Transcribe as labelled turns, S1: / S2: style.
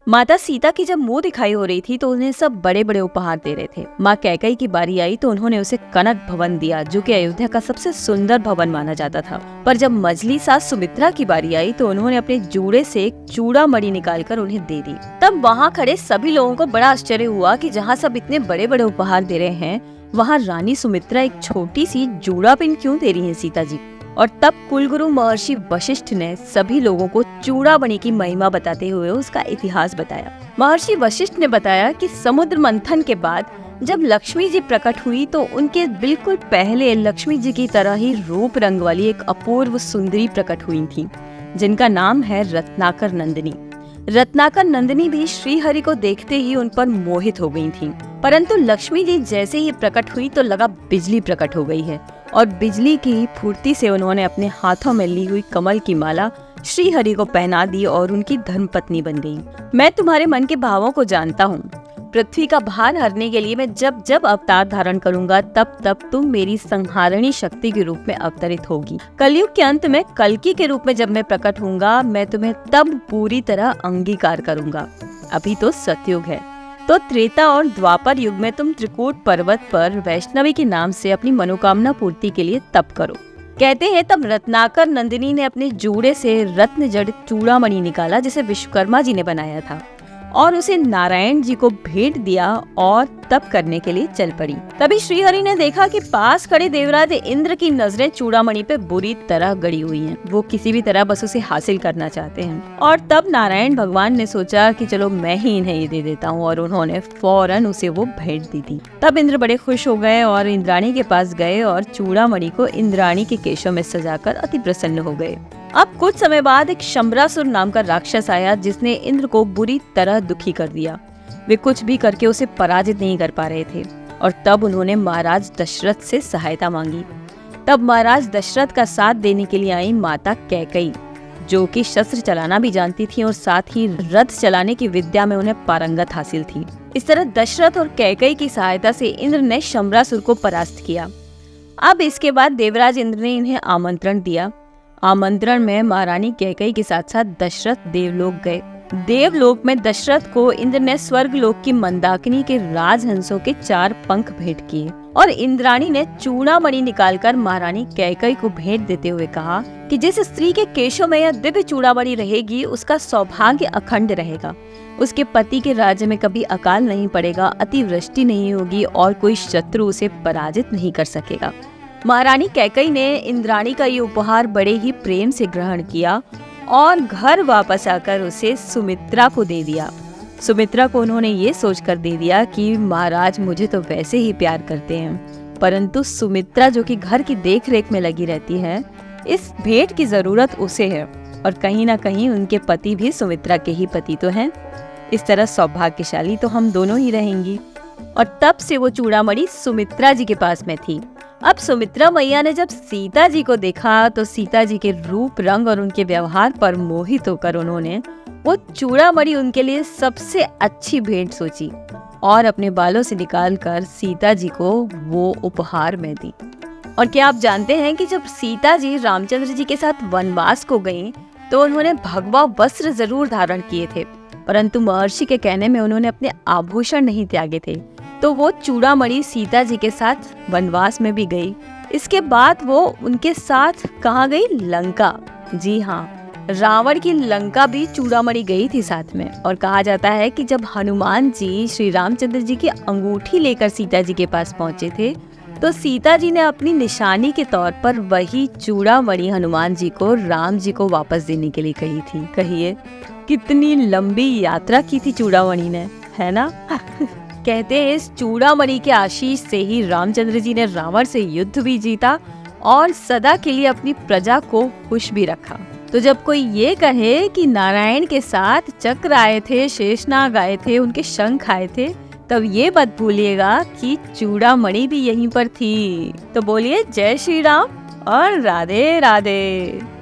S1: माता सीता की जब मुंह दिखाई हो रही थी तो उन्हें सब बड़े बड़े उपहार दे रहे थे। माँ कैकई की बारी आई तो उन्होंने उसे कनक भवन दिया, जो कि अयोध्या का सबसे सुंदर भवन माना जाता था। पर जब मझली सास सुमित्रा की बारी आई तो उन्होंने अपने जूड़े से एक चूड़ामणि निकालकर उन्हें दे दी। तब वहाँ खड़े सभी लोगों को बड़ा आश्चर्य हुआ कि जहाँ सब इतने बड़े बड़े उपहार दे रहे हैं, वहाँ रानी सुमित्रा एक छोटी सी जूड़ा पिन क्यों दे रही है सीता जी। और तब कुलगुरु महर्षि वशिष्ठ ने सभी लोगों को चूड़ामणि की महिमा बताते हुए उसका इतिहास बताया। महर्षि वशिष्ठ ने बताया कि समुद्र मंथन के बाद जब लक्ष्मी जी प्रकट हुई तो उनके बिल्कुल पहले लक्ष्मी जी की तरह ही रूप रंग वाली एक अपूर्व सुंदरी प्रकट हुई थी, जिनका नाम है रत्नाकर नंदिनी। रत्नाकर नंदिनी भी श्री हरि को देखते ही उन पर मोहित हो गई थीं। परंतु लक्ष्मी जी जैसे ही प्रकट हुई तो लगा बिजली प्रकट हो गई है, और बिजली की फुर्ती से उन्होंने अपने हाथों में ली हुई कमल की माला श्री हरि को पहना दी और उनकी धर्मपत्नी बन गई। मैं तुम्हारे मन के भावों को जानता हूँ। पृथ्वी का भार हरने के लिए मैं जब जब अवतार धारण करूंगा तब तब तुम मेरी संहारणी शक्ति के रूप में अवतरित होगी। कलयुग के अंत में कल्कि के रूप में जब मैं प्रकट होऊंगा मैं तुम्हें तब पूरी तरह अंगीकार करूंगा। अभी तो सतयुग है, तो त्रेता और द्वापर युग में तुम त्रिकूट पर्वत पर वैष्णवी के नाम से अपनी मनोकामना पूर्ति के लिए तप करो। कहते हैं तब रत्नाकर नंदिनी ने अपने जूड़े से रत्न जड़ित चूड़ामणि निकाला जिसे विश्वकर्मा जी ने बनाया था, और उसे नारायण जी को भेंट दिया और तप करने के लिए चल पड़ी। तभी श्रीहरि ने देखा कि पास खड़े देवराज इंद्र की नजरें चूड़ामणि पे बुरी तरह गड़ी हुई हैं। वो किसी भी तरह बस उसे हासिल करना चाहते हैं। और तब नारायण भगवान ने सोचा कि चलो मैं ही इन्हें ये दे देता हूँ, और उन्होंने फौरन उसे वो भेंट दी थी। तब इंद्र बड़े खुश हो गए और इंद्राणी के पास गए और चूड़ामणि को इंद्राणी के केशों में सजाकर अति प्रसन्न हो गए। अब कुछ समय बाद एक शंबरासुर नाम का राक्षस आया जिसने इंद्र को बुरी तरह दुखी कर दिया। वे कुछ भी करके उसे पराजित नहीं कर पा रहे थे, और तब उन्होंने महाराज दशरथ से सहायता मांगी। तब महाराज दशरथ का साथ देने के लिए आई माता कैकई, जो कि शस्त्र चलाना भी जानती थी और साथ ही रथ चलाने की विद्या में उन्हें पारंगत हासिल थी। इस तरह दशरथ और कैकई की सहायता से इंद्र ने शंबरासुर को परास्त किया। अब इसके बाद देवराज इंद्र ने इन्हें आमंत्रण दिया। आमंत्रण में महारानी कैकई के साथ साथ दशरथ देवलोक गए। देवलोक में दशरथ को इंद्र ने स्वर्ग लोक की मंदाकिनी के राजहंसों के 4 पंख भेंट किए, और इंद्राणी ने चूड़ामणि निकालकर महारानी कैकई को भेंट देते हुए कहा कि जिस स्त्री के केशों में यह दिव्य चूड़ामणि रहेगी उसका सौभाग्य अखंड रहेगा। उसके पति के राज्य में कभी अकाल नहीं पड़ेगा, अतिवृष्टि नहीं होगी और कोई शत्रु उसे पराजित नहीं कर सकेगा। महारानी कैकई ने इंद्राणी का ये उपहार बड़े ही प्रेम से ग्रहण किया और घर वापस आकर उसे सुमित्रा को दे दिया। सुमित्रा को उन्होंने ये सोचकर दे दिया कि महाराज मुझे तो वैसे ही प्यार करते हैं, परंतु सुमित्रा जो कि घर की देखरेख में लगी रहती है, इस भेंट की जरूरत उसे है, और कहीं ना कहीं उनके पति भी सुमित्रा के ही पति तो हैं। इस तरह सौभाग्यशाली तो हम दोनों ही रहेंगी। और तब से वो चूड़ामणि सुमित्रा जी के पास में थी। अब सुमित्रा मैया ने जब सीता जी को देखा तो सीता जी के रूप रंग और उनके व्यवहार पर मोहित होकर उन्होंने वो चूड़ामणि उनके लिए सबसे अच्छी भेंट सोची और अपने बालों से निकालकर सीता जी को वो उपहार में दी। और क्या आप जानते हैं कि जब सीता जी रामचंद्र जी के साथ वनवास को गईं, तो उन्होंने भगवा वस्त्र जरूर धारण किए थे, परंतु महर्षि के कहने में उन्होंने अपने आभूषण नहीं त्यागे थे। तो वो चूड़ामणि सीता जी के साथ वनवास में भी गई। इसके बाद वो उनके साथ कहाँ गई? लंका। जी हाँ, रावण की लंका भी चूड़ामणि गई थी साथ में। और कहा जाता है कि जब हनुमान जी श्री रामचंद्र जी की अंगूठी लेकर सीता जी के पास पहुँचे थे, तो सीता जी ने अपनी निशानी के तौर पर वही चूड़ामणि हनुमान जी को राम जी को वापस देने के लिए कही थी। कहिए कितनी लंबी यात्रा की थी चूड़ामणि ने, है ना? कहते हैं इस चूड़ामणि के आशीष से ही रामचंद्र जी ने रावण से युद्ध भी जीता और सदा के लिए अपनी प्रजा को खुश भी रखा। तो जब कोई ये कहे कि नारायण के साथ चक्र आए थे, शेषनाग आए थे, उनके शंख आए थे, तब ये मत भूलिएगा कि चूड़ामणि भी यहीं पर थी। तो बोलिए जय श्री राम और राधे राधे।